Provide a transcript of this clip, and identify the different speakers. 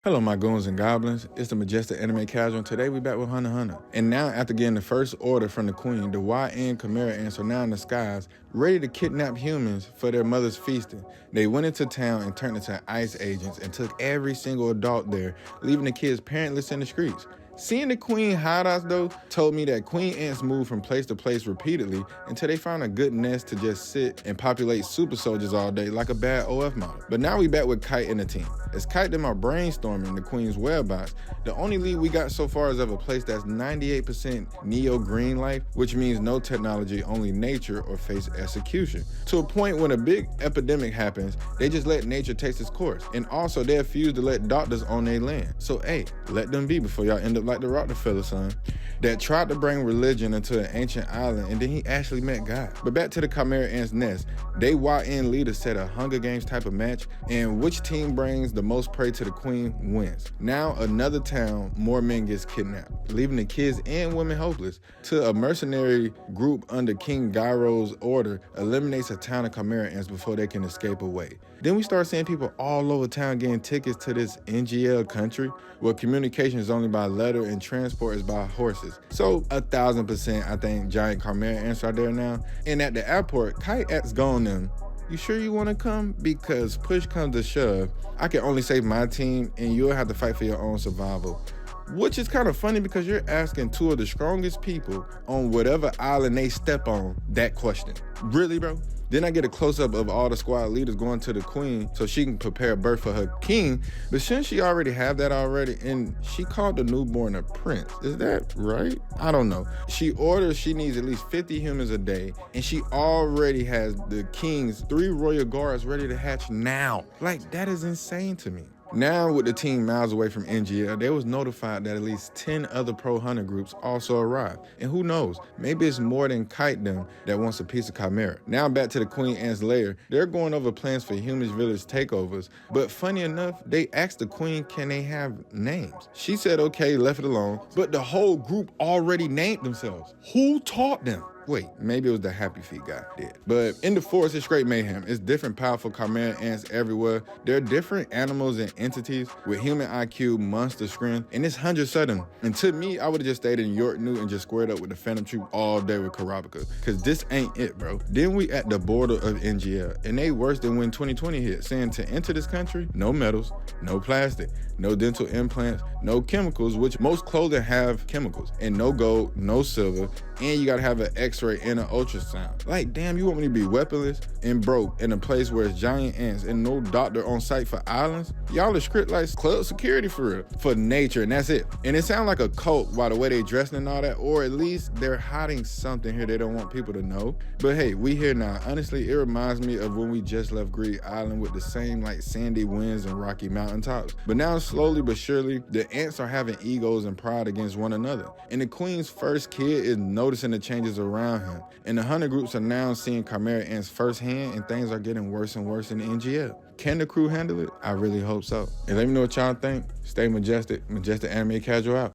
Speaker 1: Hello my goons and goblins, it's the Majestic Anime Casual, and today we back with HunterxHunter. And now after getting the first order from the queen, the YN Chimera ants are now in the skies, ready to kidnap humans for their mother's feasting. They went into town and turned into ICE agents and took every single adult there, leaving the kids parentless in the streets. Seeing the queen hideouts though told me that queen ants move from place to place repeatedly until they found a good nest to just sit and populate super soldiers all day like a bad OF model. But now we back with Kite and the team. As Kite them are brainstorming the queen's whereabouts, the only lead we got so far is of a place that's 98% neo-green life, which means no technology, only nature or face execution. To a point when a big epidemic happens, they just let nature take its course. And also they refuse to let doctors on their land. So hey, let them be before y'all end up like the Rockefeller son that tried to bring religion into an ancient island and then he actually met God. But back to the Chimera Ants nest, they YN leaders set a Hunger Games type of match, and which team brings the most prey to the queen wins. Now another town, more men gets kidnapped, leaving the kids and women hopeless, till a mercenary group under King Gyro's order eliminates a town of Chimera Ants before they can escape away. Then we start seeing people all over town getting tickets to this NGL country, where communication is only by letter and transport is by horses. So 1000% I think giant Chimera Ants are there now. And at the airport, Kite asks Gone them, "You sure you want to come? Because push comes to shove, I can only save my team and you'll have to fight for your own survival." Which is kind of funny because you're asking two of the strongest people on whatever island they step on that question. Really, bro? Then I get a close-up of all the squad leaders going to the queen so she can prepare a birth for her king, but shouldn't she already have that already? And she called the newborn a prince. Is that right? I don't know. She orders she needs at least 50 humans a day, and she already has the king's 3 royal guards ready to hatch now. Like, that is insane to me. Now, with the team miles away from NGL, they was notified that at least 10 other pro-hunter groups also arrived. And who knows, maybe it's more than Kite them that wants a piece of Chimera. Now back to the Queen Ant's lair, they're going over plans for humans village takeovers, but funny enough, they asked the queen can they have names. She said okay, left it alone, but the whole group already named themselves. Who taught them? Wait, maybe it was the Happy Feet guy did. But in the forest, it's straight mayhem. It's different powerful Chimera Ants everywhere. They're different animals and entities with human IQ, monster strength, and it's 100 sudden. And to me, I would've just stayed in York New and just squared up with the Phantom Troop all day with Karabaka, cause this ain't it, bro. Then we at the border of NGL, and they worse than when 2020 hit, saying to enter this country, no metals, no plastic, no dental implants, no chemicals, which most clothing have chemicals, and no gold, no silver, and you gotta have an X-ray and an ultrasound. Like, damn, you want me to be weaponless and broke in a place where it's giant ants and no doctor on site for islands? Y'all are script like club security for real, for nature, and that's it. And it sounds like a cult by the way they dressing and all that, or at least they're hiding something here they don't want people to know. But hey, we here now. Honestly, it reminds me of when we just left Greed Island with the same like sandy winds and rocky mountaintops. But now slowly but surely, the ants are having egos and pride against one another. And the queen's first kid is noticing the changes around him. And the hunter groups are now seeing Chimera Ants firsthand, and things are getting worse and worse in the NGL. Can the crew handle it? I really hope so. And let me know what y'all think. Stay majestic. Majestic Anime Casual out.